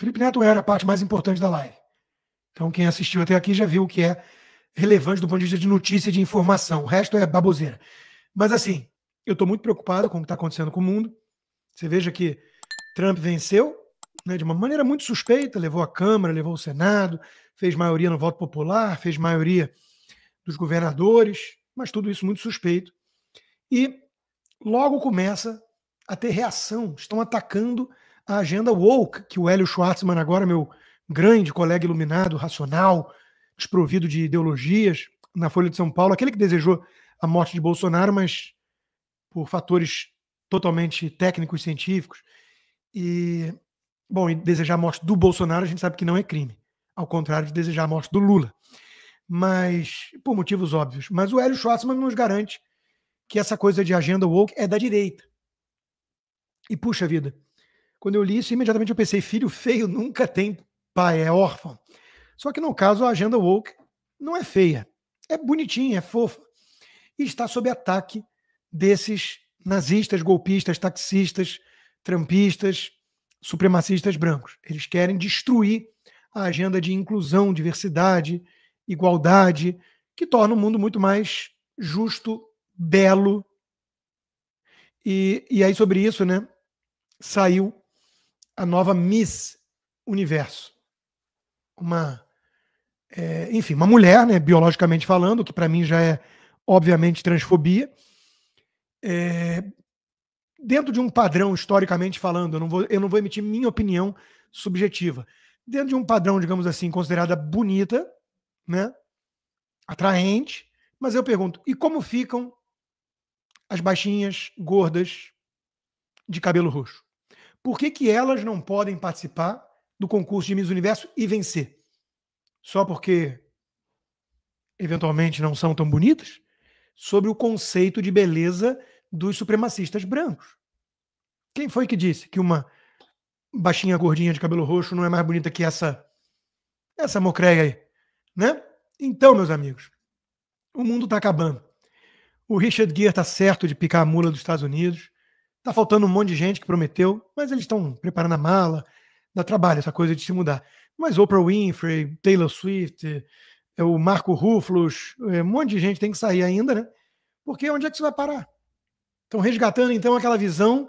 Felipe Neto era a parte mais importante da live. Então, quem assistiu até aqui já viu o que é relevante do ponto de vista de notícia e de informação. O resto é baboseira. Mas, assim, eu estou muito preocupado com o que está acontecendo com o mundo. Você veja que Trump venceu, né, de uma maneira muito suspeita, levou a Câmara, levou o Senado, fez maioria no voto popular, fez maioria dos governadores, mas tudo isso muito suspeito. E logo começa a ter reação. Estão atacando a agenda woke, que o Hélio Schwartzman, agora meu grande colega iluminado, racional, desprovido de ideologias, na Folha de São Paulo, aquele que desejou a morte de Bolsonaro, mas por fatores totalmente técnicos, científicos. E, bom, e desejar a morte do Bolsonaro a gente sabe que não é crime, ao contrário de desejar a morte do Lula. Mas, por motivos óbvios. Mas o Hélio Schwartzman nos garante que essa coisa de agenda woke é da direita. E, puxa vida, quando eu li isso, imediatamente eu pensei, filho feio nunca tem pai, é órfão. Só que no caso, a agenda woke não é feia, é bonitinha, é fofa. E está sob ataque desses nazistas, golpistas, taxistas, trumpistas, supremacistas brancos. Eles querem destruir a agenda de inclusão, diversidade, igualdade, que torna o mundo muito mais justo, belo. E aí, sobre isso, né, saiu a nova Miss Universo. Enfim, uma mulher, né, biologicamente falando, que para mim já é, obviamente, transfobia. Dentro de um padrão, historicamente falando, eu não vou emitir minha opinião subjetiva. Dentro de um padrão, digamos assim, considerada bonita, né, atraente, mas eu pergunto, e como ficam as baixinhas, gordas, de cabelo roxo? Por que elas não podem participar do concurso de Miss Universo e vencer? Só porque, eventualmente, não são tão bonitas? Sobre o conceito de beleza dos supremacistas brancos. Quem foi que disse que uma baixinha gordinha de cabelo roxo não é mais bonita que essa mocreia aí, né? Então, meus amigos, o mundo está acabando. O Richard Gere está certo de picar a mula dos Estados Unidos. Está faltando um monte de gente que prometeu, mas eles estão preparando a mala. Dá trabalho essa coisa de se mudar. Mas Oprah Winfrey, Taylor Swift, o Marco Ruffalo, um monte de gente tem que sair ainda, né? Porque onde é que isso vai parar? Estão resgatando, então, aquela visão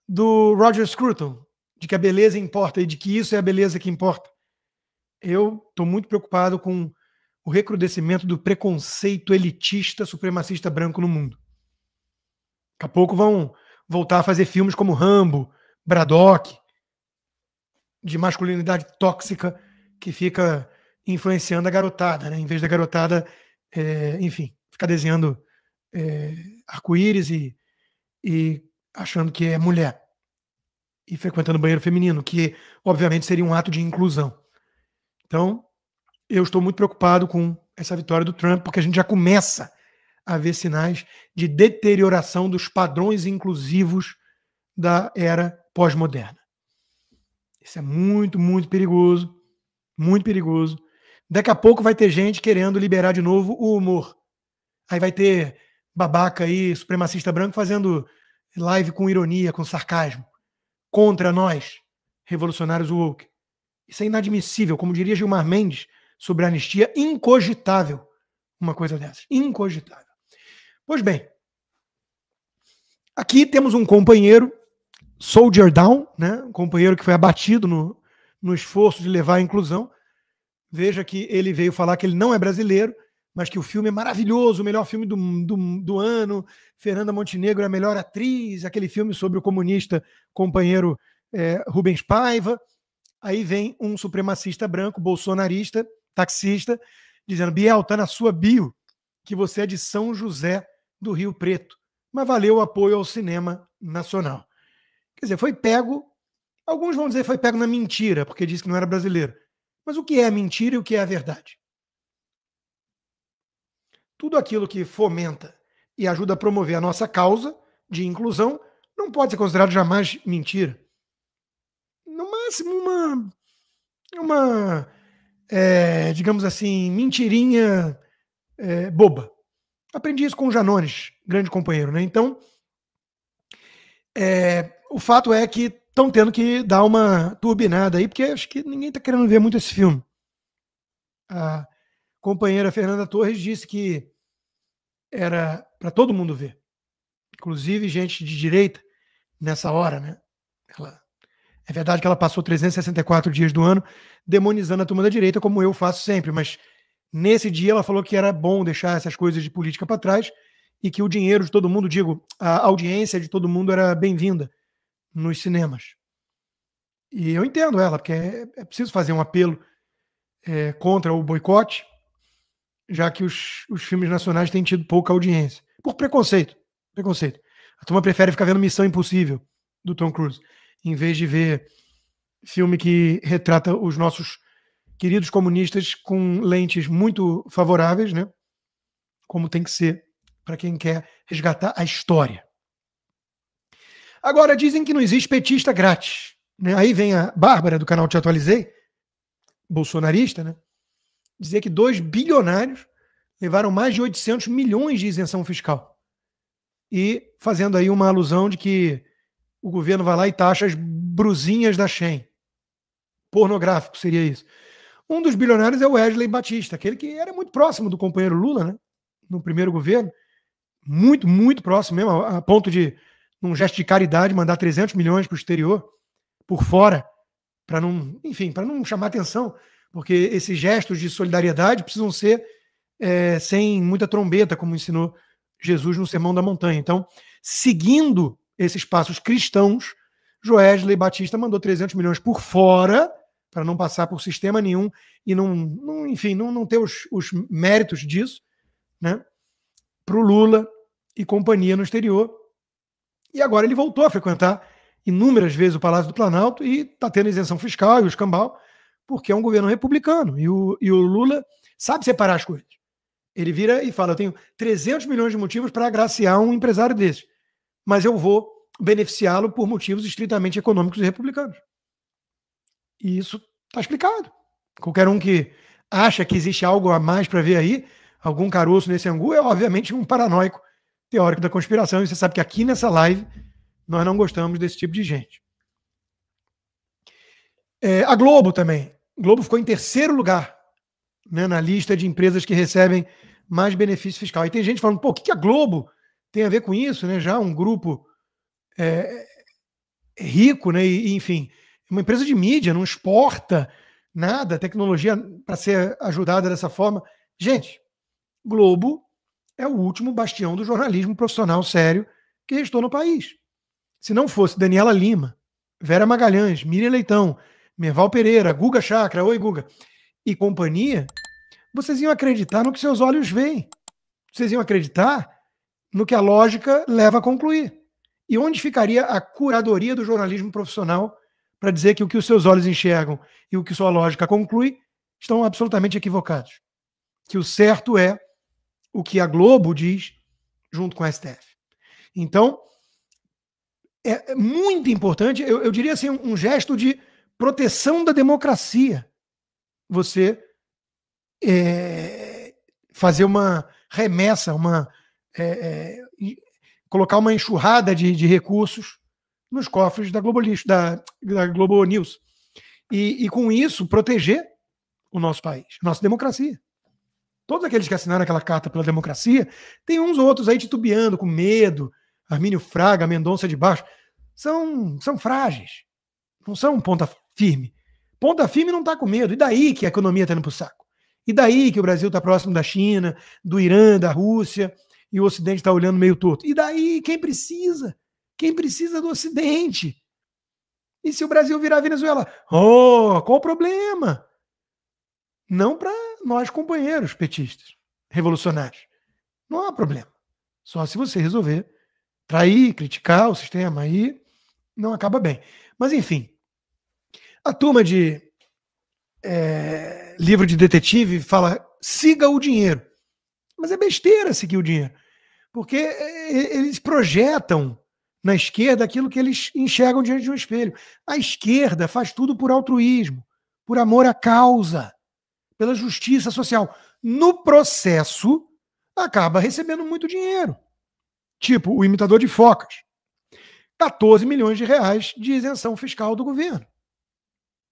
do Roger Scruton, de que a beleza importa e de que isso é a beleza que importa. Eu estou muito preocupado com o recrudescimento do preconceito elitista supremacista branco no mundo. Daqui a pouco vão voltar a fazer filmes como Rambo, Braddock, de masculinidade tóxica que fica influenciando a garotada, né? Em vez da garotada, enfim, ficar desenhando arco-íris e achando que é mulher e frequentando banheiro feminino, que obviamente seria um ato de inclusão. Então, eu estou muito preocupado com essa vitória do Trump, porque a gente já começa a ver sinais de deterioração dos padrões inclusivos da era pós-moderna. Isso é muito, muito perigoso, muito perigoso. Daqui a pouco vai ter gente querendo liberar de novo o humor. Aí vai ter babaca aí, supremacista branco, fazendo live com ironia, com sarcasmo, contra nós, revolucionários woke. Isso é inadmissível, como diria Gilmar Mendes sobre a anistia, incogitável uma coisa dessas, incogitável. Pois bem, aqui temos um companheiro, Soldier Down, né? Um companheiro que foi abatido no esforço de levar a inclusão. Veja que ele veio falar que ele não é brasileiro, mas que o filme é maravilhoso, o melhor filme do ano, Fernanda Montenegro é a melhor atriz, aquele filme sobre o comunista companheiro Rubens Paiva. Aí vem um supremacista branco, bolsonarista, taxista, dizendo, Biel, tá na sua bio que você é de São José do Rio Preto, mas valeu o apoio ao cinema nacional. Quer dizer, foi pego, alguns vão dizer que foi pego na mentira, porque disse que não era brasileiro. Mas o que é a mentira e o que é a verdade? Tudo aquilo que fomenta e ajuda a promover a nossa causa de inclusão não pode ser considerado jamais mentira. No máximo, digamos assim, mentirinha boba. Aprendi isso com o Janones, grande companheiro, né? Então, o fato é que estão tendo que dar uma turbinada aí, porque acho que ninguém está querendo ver muito esse filme. A companheira Fernanda Torres disse que era para todo mundo ver, inclusive gente de direita, nessa hora, né? É verdade que ela passou 364 dias do ano demonizando a turma da direita, como eu faço sempre, mas nesse dia ela falou que era bom deixar essas coisas de política para trás e que o dinheiro de todo mundo, digo, a audiência de todo mundo era bem-vinda nos cinemas. E eu entendo ela, porque é preciso fazer um apelo contra o boicote, já que os filmes nacionais têm tido pouca audiência. Por preconceito. Preconceito. A turma prefere ficar vendo Missão Impossível, do Tom Cruise, em vez de ver filme que retrata os nossos queridos comunistas com lentes muito favoráveis, né? Como tem que ser para quem quer resgatar a história. Agora, dizem que não existe petista grátis. Né? Aí vem a Bárbara, do canal Te Atualizei, bolsonarista, né? Dizer que 2 bilionários levaram mais de 800 milhões de isenção fiscal. E fazendo aí uma alusão de que o governo vai lá e taxa as brusinhas da Shein. Pornográfico seria isso. Um dos bilionários é o Wesley Batista, aquele que era muito próximo do companheiro Lula, né? No primeiro governo. Muito, muito próximo mesmo, a ponto de, num gesto de caridade, mandar 300 milhões para o exterior, por fora, para não, enfim, para não chamar atenção, porque esses gestos de solidariedade precisam ser sem muita trombeta, como ensinou Jesus no Sermão da Montanha. Então, seguindo esses passos cristãos, Wesley Batista mandou 300 milhões por fora, para não passar por sistema nenhum e não ter os méritos disso, né, para o Lula e companhia no exterior. E agora ele voltou a frequentar inúmeras vezes o Palácio do Planalto e está tendo isenção fiscal e o escambau, porque é um governo republicano. E o Lula sabe separar as coisas. Ele vira e fala, eu tenho 300 milhões de motivos para agraciar um empresário desse, mas eu vou beneficiá-lo por motivos estritamente econômicos e republicanos. E isso está explicado. Qualquer um que acha que existe algo a mais para ver aí, algum caroço nesse angu, é obviamente um paranoico teórico da conspiração. E você sabe que aqui nessa live nós não gostamos desse tipo de gente. A Globo também. A Globo ficou em terceiro lugar, né, na lista de empresas que recebem mais benefício fiscal. E tem gente falando, pô, o que a Globo tem a ver com isso? Né? Já um grupo rico, né? E, enfim, uma empresa de mídia, não exporta nada, tecnologia para ser ajudada dessa forma. Gente, Globo é o último bastião do jornalismo profissional sério que restou no país. Se não fosse Daniela Lima, Vera Magalhães, Miriam Leitão, Merval Pereira, Guga Chakra, oi Guga, e companhia, vocês iam acreditar no que seus olhos veem. Vocês iam acreditar no que a lógica leva a concluir. E onde ficaria a curadoria do jornalismo profissional para dizer que o que os seus olhos enxergam e o que sua lógica conclui estão absolutamente equivocados? Que o certo é o que a Globo diz junto com a STF. Então, é muito importante, eu diria assim, um gesto de proteção da democracia. Você fazer uma remessa, colocar uma enxurrada de recursos nos cofres da Globo Lixo, da Globo News. E com isso, proteger o nosso país, a nossa democracia. Todos aqueles que assinaram aquela carta pela democracia, tem uns ou outros aí titubeando, com medo, Armínio Fraga, Mendonça de Baixo, são frágeis, não são ponta firme. Ponta firme não está com medo. E daí que a economia está indo para o saco? E daí que o Brasil está próximo da China, do Irã, da Rússia, e o Ocidente está olhando meio torto? E daí quem precisa? Quem precisa do Ocidente? E se o Brasil virar Venezuela? Oh, qual o problema? Não para nós companheiros petistas, revolucionários. Não há problema. Só se você resolver trair, criticar o sistema, aí não acaba bem. Mas enfim, a turma de livro de detetive fala, siga o dinheiro. Mas é besteira seguir o dinheiro. Porque eles projetam na esquerda aquilo que eles enxergam diante de um espelho. A esquerda faz tudo por altruísmo, por amor à causa, pela justiça social. No processo, acaba recebendo muito dinheiro. Tipo, o imitador de focas. 14 milhões de reais de isenção fiscal do governo.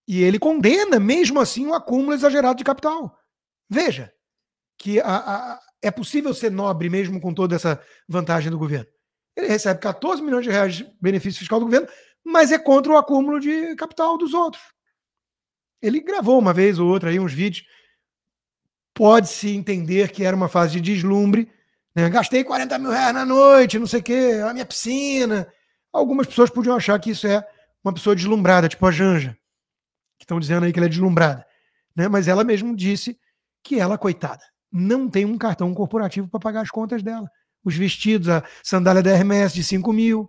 E ele condena, mesmo assim, um acúmulo exagerado de capital. Veja que é possível ser nobre mesmo com toda essa vantagem do governo. Ele recebe 14 milhões de reais de benefício fiscal do governo, mas é contra o acúmulo de capital dos outros. Ele gravou uma vez ou outra aí uns vídeos. Pode-se entender que era uma fase de deslumbre. Né? Gastei 40 mil reais na noite, não sei o quê, a minha piscina. Algumas pessoas podiam achar que isso é uma pessoa deslumbrada, tipo a Janja, que estão dizendo aí que ela é deslumbrada. Né? Mas ela mesmo disse que ela, coitada, não tem um cartão corporativo para pagar as contas dela. Os vestidos, a sandália da Hermès de 5 mil,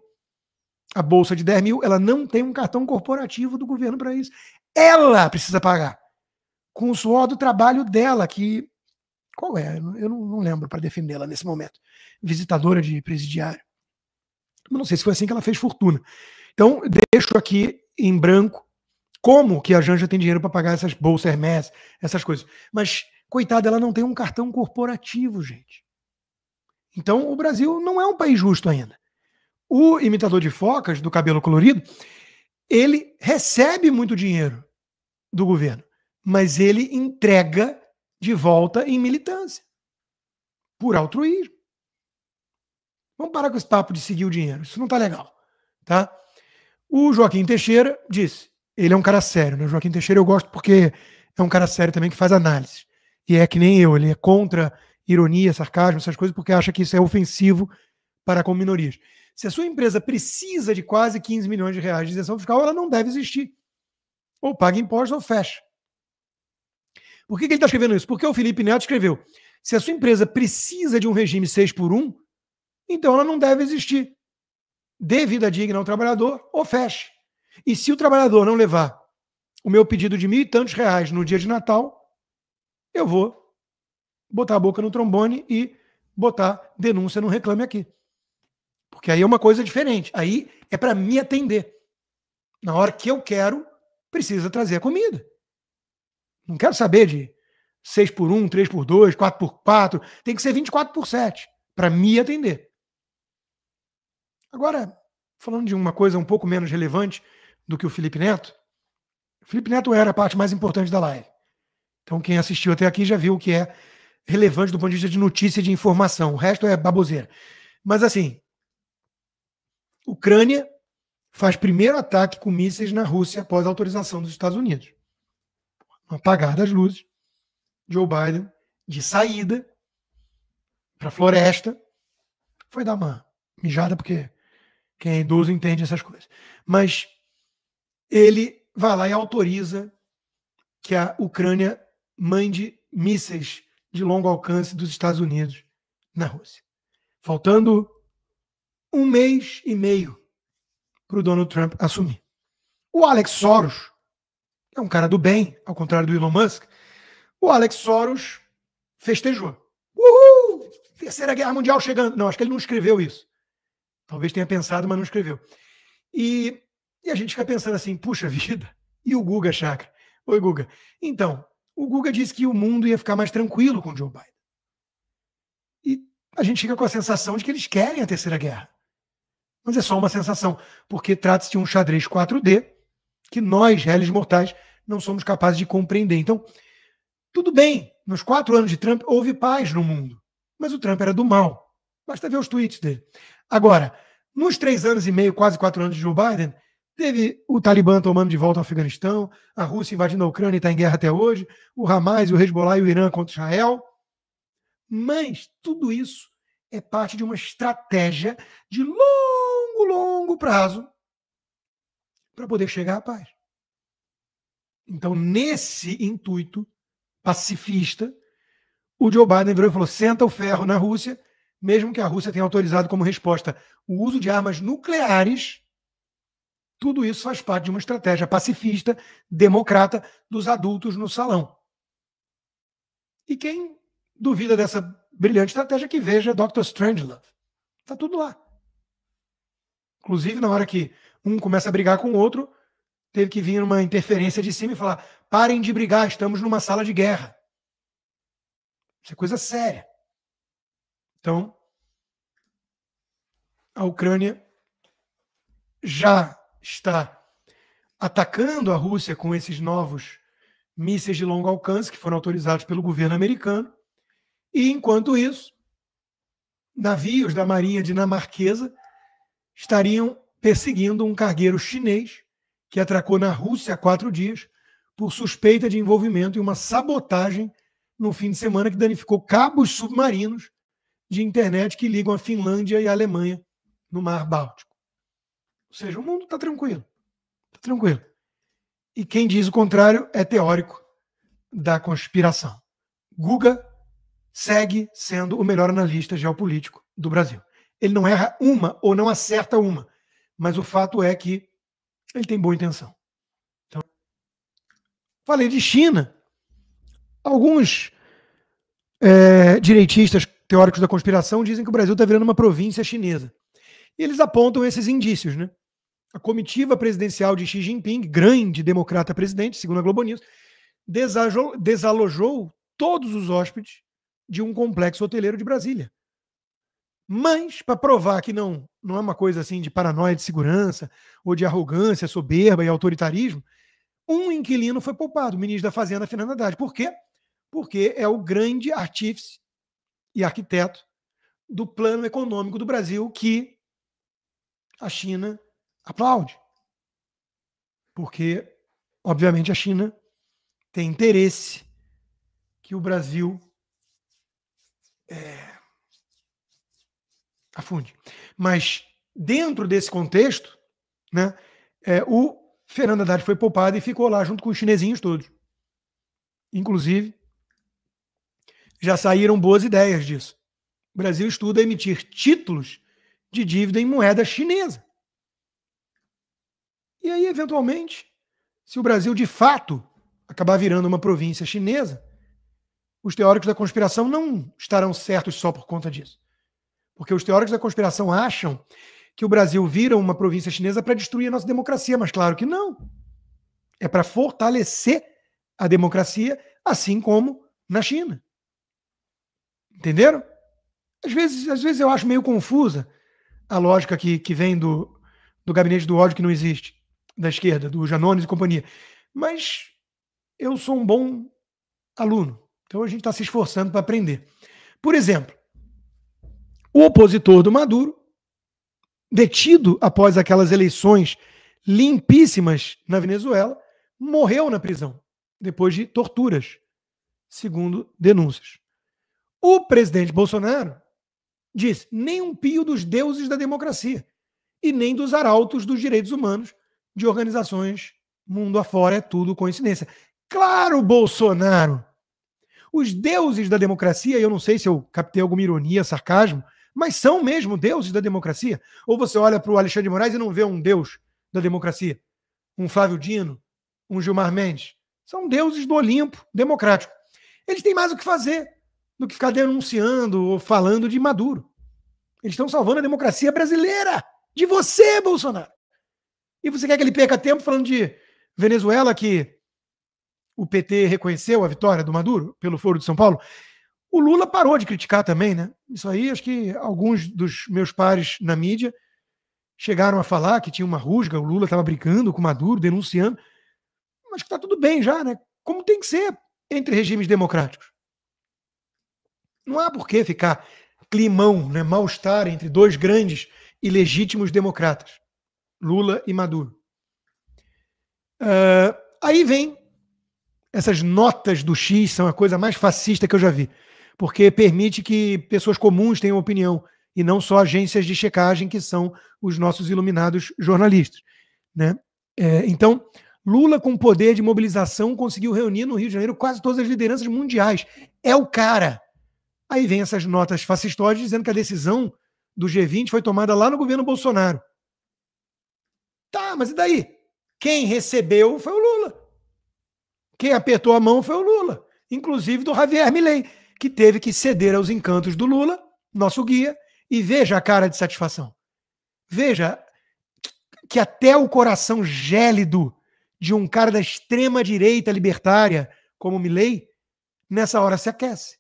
a bolsa de 10 mil, ela não tem um cartão corporativo do governo para isso. Ela precisa pagar. Com o suor do trabalho dela, que... Qual é? Eu não lembro para defendê-la nesse momento. Visitadora de presidiário. Mas não sei se foi assim que ela fez fortuna. Então, deixo aqui em branco como que a Janja tem dinheiro para pagar essas bolsas Hermès, essas coisas. Mas, coitada, ela não tem um cartão corporativo, gente. Então, o Brasil não é um país justo ainda. O imitador de focas, do cabelo colorido, ele recebe muito dinheiro do governo, mas ele entrega de volta em militância, por altruísmo. Vamos parar com esse papo de seguir o dinheiro, isso não tá legal, tá? O Joaquim Teixeira disse, ele é um cara sério, né? O Joaquim Teixeira eu gosto porque é um cara sério também que faz análise. E é que nem eu, ele é contra ironia, sarcasmo, essas coisas, porque acha que isso é ofensivo para com minorias. Se a sua empresa precisa de quase 15 milhões de reais de isenção fiscal, ela não deve existir. Ou paga impostos ou fecha. Por que ele está escrevendo isso? Porque o Felipe Neto escreveu, se a sua empresa precisa de um regime 6x1, então ela não deve existir. Dê vida digna ao trabalhador ou feche. E se o trabalhador não levar o meu pedido de 1.000 e tantos reais no dia de Natal, eu vou botar a boca no trombone e botar denúncia no Reclame Aqui. Porque aí é uma coisa diferente. Aí é para me atender. Na hora que eu quero, precisa trazer a comida. Não quero saber de 6x1, 3x2, 4x4. Tem que ser 24/7 para me atender. Agora, falando de uma coisa um pouco menos relevante do que o Felipe Neto, o Felipe Neto era a parte mais importante da live. Então, quem assistiu até aqui já viu o que é relevante do ponto de vista de notícia e de informação. O resto é baboseira. Mas, assim, Ucrânia faz primeiro ataque com mísseis na Rússia após a autorização dos Estados Unidos. Apagar das luzes, Joe Biden, de saída para a floresta, foi dar uma mijada, porque quem é idoso entende essas coisas. Mas ele vai lá e autoriza que a Ucrânia mande mísseis de longo alcance dos Estados Unidos na Rússia. Faltando 1 mês e meio para o Donald Trump assumir. O Alex Soros é um cara do bem, ao contrário do Elon Musk. O Alex Soros festejou. Uhul! Terceira Guerra Mundial chegando. Não, acho que ele não escreveu isso. Talvez tenha pensado, mas não escreveu. E a gente fica pensando assim, puxa vida, e o Guga Chakra? Oi, Guga. Então, o Guga disse que o mundo ia ficar mais tranquilo com o Joe Biden. E a gente fica com a sensação de que eles querem a terceira guerra. Mas é só uma sensação, porque trata-se de um xadrez 4D que nós, réis mortais, não somos capazes de compreender. Então, tudo bem, nos 4 anos de Trump houve paz no mundo, mas o Trump era do mal. Basta ver os tweets dele. Agora, nos 3 anos e meio, quase 4 anos de Joe Biden, teve o Talibã tomando de volta o Afeganistão, a Rússia invadindo a Ucrânia e está em guerra até hoje, o Hamas, o Hezbollah e o Irã contra Israel. Mas tudo isso é parte de uma estratégia de longo prazo para poder chegar à paz. Então, nesse intuito pacifista, o Joe Biden virou e falou: senta o ferro na Rússia, mesmo que a Rússia tenha autorizado como resposta o uso de armas nucleares. Tudo isso faz parte de uma estratégia pacifista, democrata, dos adultos no salão. E quem duvida dessa brilhante estratégia, que veja Dr. Strangelove. Está tudo lá. Inclusive, na hora que um começa a brigar com o outro, teve que vir uma interferência de cima e falar: parem de brigar, estamos numa sala de guerra. Isso é coisa séria. Então, a Ucrânia já está atacando a Rússia com esses novos mísseis de longo alcance que foram autorizados pelo governo americano. E, enquanto isso, navios da marinha dinamarquesa estariam perseguindo um cargueiro chinês que atracou na Rússia há 4 dias por suspeita de envolvimento em uma sabotagem no fim de semana que danificou cabos submarinos de internet que ligam a Finlândia e a Alemanha no Mar Báltico. Ou seja, o mundo está tranquilo. Está tranquilo. E quem diz o contrário é teórico da conspiração. Guga segue sendo o melhor analista geopolítico do Brasil. Ele não erra uma ou não acerta uma, mas o fato é que ele tem boa intenção. Então, falei de China. Alguns direitistas teóricos da conspiração dizem que o Brasil está virando uma província chinesa. E eles apontam esses indícios, né? A comitiva presidencial de Xi Jinping, grande democrata presidente, segundo a Globo News, desalojou todos os hóspedes de um complexo hoteleiro de Brasília. Mas, para provar que não é uma coisa assim de paranoia de segurança ou de arrogância, soberba e autoritarismo, um inquilino foi poupado, o ministro da Fazenda, Fernando Haddad. Por quê? Porque é o grande artífice e arquiteto do plano econômico do Brasil que a China aplaude. Porque, obviamente, a China tem interesse que o Brasil afunde. Mas, dentro desse contexto, né, o Fernando Haddad foi poupado e ficou lá junto com os chinesinhos todos. Inclusive, já saíram boas ideias disso. O Brasil estuda emitir títulos de dívida em moeda chinesa. E aí, eventualmente, se o Brasil de fato acabar virando uma província chinesa, os teóricos da conspiração não estarão certos só por conta disso. Porque os teóricos da conspiração acham que o Brasil vira uma província chinesa para destruir a nossa democracia, mas claro que não. É para fortalecer a democracia, assim como na China. Entenderam? Às vezes eu acho meio confusa a lógica que vem do gabinete do ódio que não existe, da esquerda, do Janones e companhia. Mas eu sou um bom aluno, então a gente está se esforçando para aprender. Por exemplo, o opositor do Maduro, detido após aquelas eleições limpíssimas na Venezuela, morreu na prisão, depois de torturas, segundo denúncias. O presidente Bolsonaro diz nem um pio dos deuses da democracia e nem dos arautos dos direitos humanos de organizações mundo afora, é tudo coincidência. Claro, Bolsonaro! Os deuses da democracia, e eu não sei se eu captei alguma ironia, sarcasmo, mas são mesmo deuses da democracia? Ou você olha para o Alexandre de Moraes e não vê um deus da democracia? Um Flávio Dino, um Gilmar Mendes? São deuses do Olimpo democrático. Eles têm mais o que fazer do que ficar denunciando ou falando de Maduro. Eles estão salvando a democracia brasileira. De você, Bolsonaro. E você quer que ele perca tempo falando de Venezuela, que o PT reconheceu a vitória do Maduro pelo Foro de São Paulo? O Lula parou de criticar também, né? Isso aí, acho que alguns dos meus pares na mídia chegaram a falar que tinha uma rusga, o Lula estava brincando com o Maduro, denunciando. Mas que está tudo bem já, né? Como tem que ser entre regimes democráticos. Não há por que ficar climão, né? Mal-estar entre dois grandes e legítimos democratas, Lula e Maduro. Aí vem essas notas do X, são a coisa mais fascista que eu já vi, porque permite que pessoas comuns tenham opinião e não só agências de checagem que são os nossos iluminados jornalistas, né? Então, Lula, com poder de mobilização, conseguiu reunir no Rio de Janeiro quase todas as lideranças mundiais. É o cara. Aí vem essas notas fascistóides dizendo que a decisão do G20 foi tomada lá no governo Bolsonaro. Tá, mas e daí? Quem recebeu foi o Lula. Quem apertou a mão foi o Lula. Inclusive do Javier Milei, que teve que ceder aos encantos do Lula, nosso guia, e veja a cara de satisfação. Veja que até o coração gélido de um cara da extrema-direita libertária, como Milei, nessa hora se aquece.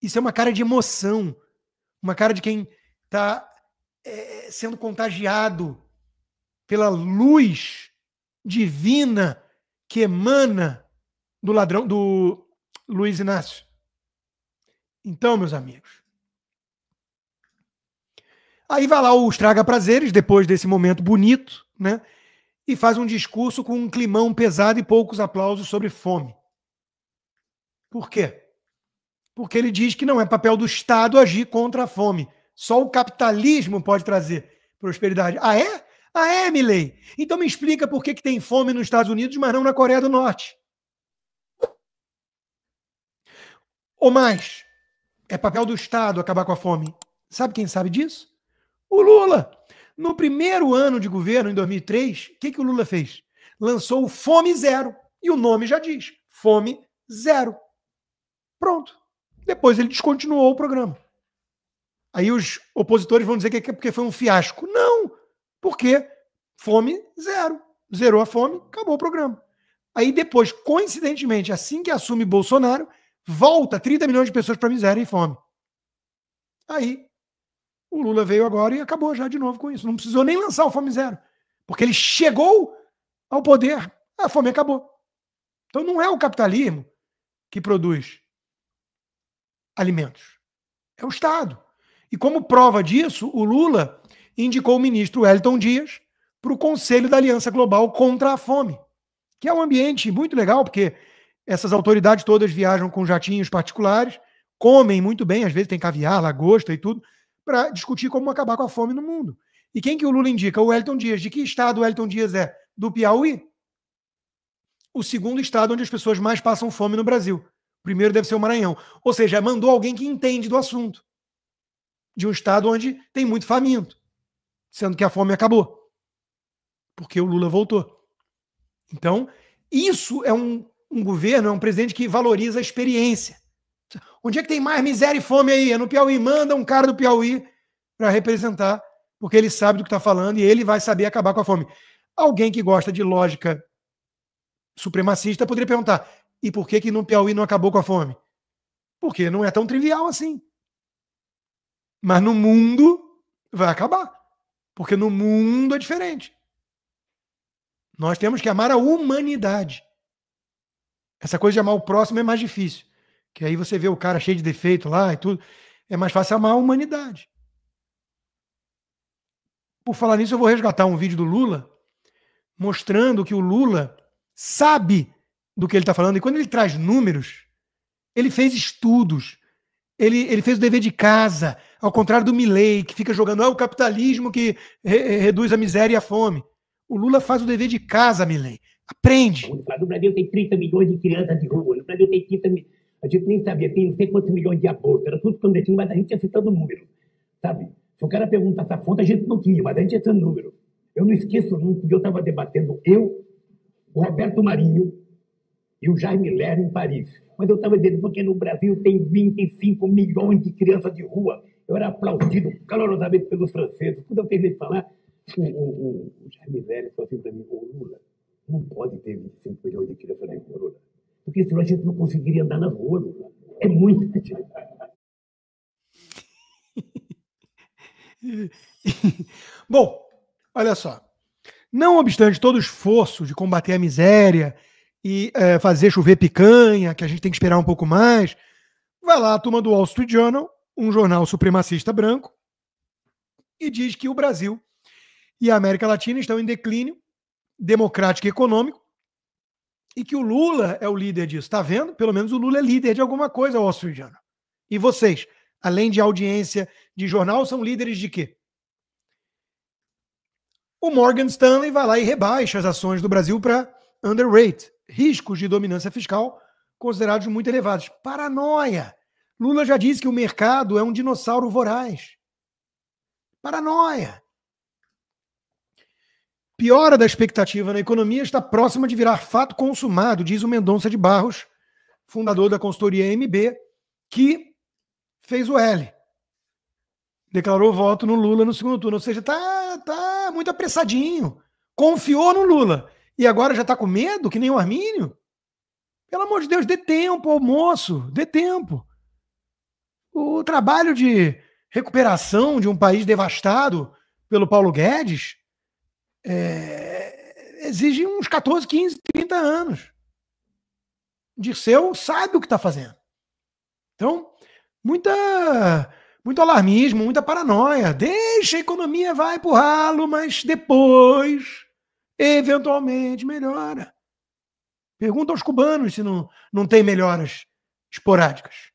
Isso é uma cara de emoção, uma cara de quem está sendo contagiado pela luz divina que emana do ladrão, do Luiz Inácio. Então, meus amigos, aí vai lá o Estraga Prazeres, depois desse momento bonito, né? E faz um discurso com um climão pesado e poucos aplausos sobre fome. Por quê? Porque ele diz que não é papel do Estado agir contra a fome. Só o capitalismo pode trazer prosperidade. Ah, é? Ah, é, Milei? Então me explica por que tem fome nos Estados Unidos, mas não na Coreia do Norte. Ou mais, é papel do Estado acabar com a fome. Sabe quem sabe disso? O Lula. No primeiro ano de governo, em 2003, o que o Lula fez? Lançou o Fome Zero. E o nome já diz, Fome Zero. Pronto. Depois ele descontinuou o programa. Aí os opositores vão dizer que é porque foi um fiasco. Não, porque fome zero. Zerou a fome, acabou o programa. Aí depois, coincidentemente, assim que assume Bolsonaro, volta 30 milhões de pessoas para miséria e fome. Aí o Lula veio agora e acabou já de novo com isso. Não precisou nem lançar o Fome Zero. Porque ele chegou ao poder, a fome acabou. Então não é o capitalismo que produz alimentos. É o Estado. E como prova disso, o Lula indicou o ministro Wellington Dias para o Conselho da Aliança Global contra a Fome, que é um ambiente muito legal, porque essas autoridades todas viajam com jatinhos particulares, comem muito bem, às vezes tem caviar, lagosta e tudo, para discutir como acabar com a fome no mundo. E quem que o Lula indica? O Wellington Dias. De que estado o Wellington Dias é? Do Piauí? O segundo estado onde as pessoas mais passam fome no Brasil. O primeiro deve ser o Maranhão. Ou seja, mandou alguém que entende do assunto. De um estado onde tem muito faminto, sendo que a fome acabou, porque o Lula voltou. Então, isso é um governo, é um presidente que valoriza a experiência. Onde é que tem mais miséria e fome aí? É no Piauí. Manda um cara do Piauí para representar, porque ele sabe do que está falando e ele vai saber acabar com a fome. Alguém que gosta de lógica supremacista poderia perguntar, e por que no Piauí não acabou com a fome? Porque não é tão trivial assim. Mas no mundo vai acabar. Porque no mundo é diferente. Nós temos que amar a humanidade. Essa coisa de amar o próximo é mais difícil. Que aí você vê o cara cheio de defeito lá e tudo. É mais fácil amar a humanidade. Por falar nisso, eu vou resgatar um vídeo do Lula mostrando que o Lula sabe do que ele está falando. E quando ele traz números, ele fez estudos. Ele fez o dever de casa, ao contrário do Milei, que fica jogando, é o capitalismo que reduz a miséria e a fome. O Lula faz o dever de casa, Milei. Aprende. No Brasil tem 30 milhões de crianças de rua. No Brasil tem 30 milhões. A gente nem sabia, tem não sei quantos milhões de abortos. Era tudo clandestino, mas a gente ia citando número. Sabe? Se o cara pergunta essa fonte, a gente não tinha, mas a gente ia citando número. Eu não esqueço nunca que eu estava debatendo, o Roberto Marinho e o Jaime Lerner em Paris. Mas eu estava dizendo, porque no Brasil tem 25 milhões de crianças de rua. Eu era aplaudido calorosamente pelos franceses. Quando eu terminei de falar, o Jaime Lerner falou assim para mim, ô Lula, não pode ter 25 milhões de crianças de rua, Lula. Porque senão a gente não conseguiria andar nas ruas, Lula. É muito gente. Bom, olha só. Não obstante todo o esforço de combater a miséria e fazer chover picanha, que a gente tem que esperar um pouco mais, vai lá a turma do Wall Street Journal, um jornal supremacista branco, e diz que o Brasil e a América Latina estão em declínio democrático e econômico e que o Lula é o líder disso. Está vendo? Pelo menos o Lula é líder de alguma coisa, Wall Street Journal. E vocês, além de audiência de jornal, são líderes de quê? O Morgan Stanley vai lá e rebaixa as ações do Brasil para underweight, riscos de dominância fiscal considerados muito elevados. Paranoia! Lula já disse que o mercado é um dinossauro voraz. Paranoia! Piora da expectativa na economia está próxima de virar fato consumado, diz o Mendonça de Barros, fundador da consultoria MB, que fez o L. Declarou voto no Lula no segundo turno. Ou seja, tá muito apressadinho. Confiou no Lula. E agora já tá com medo, que nem o Armínio? Pelo amor de Deus, dê tempo ao moço. Dê tempo. O trabalho de recuperação de um país devastado pelo Paulo Guedes exige uns 14, 15, 30 anos. Dirceu sabe o que está fazendo. Então, muito alarmismo, muita paranoia. Deixa a economia vai pro ralo, mas depois, eventualmente, melhora. Pergunta aos cubanos se não tem melhoras esporádicas.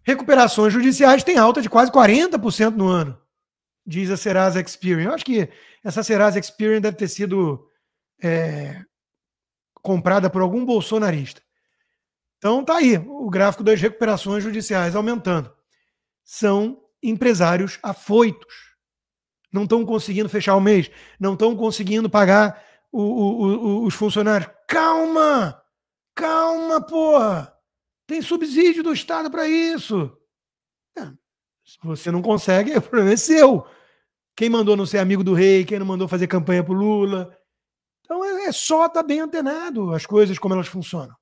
Recuperações judiciais têm alta de quase 40% no ano, diz a Serasa Experian. Eu acho que essa Serasa Experian deve ter sido comprada por algum bolsonarista. Então tá aí o gráfico das recuperações judiciais aumentando. São empresários afoitos. Não estão conseguindo fechar o mês, não estão conseguindo pagar os funcionários. Calma, porra. Tem subsídio do Estado para isso. Se você não consegue, o problema é seu. Quem mandou não ser amigo do rei, quem não mandou fazer campanha pro Lula. Então é só estar bem antenado as coisas como elas funcionam.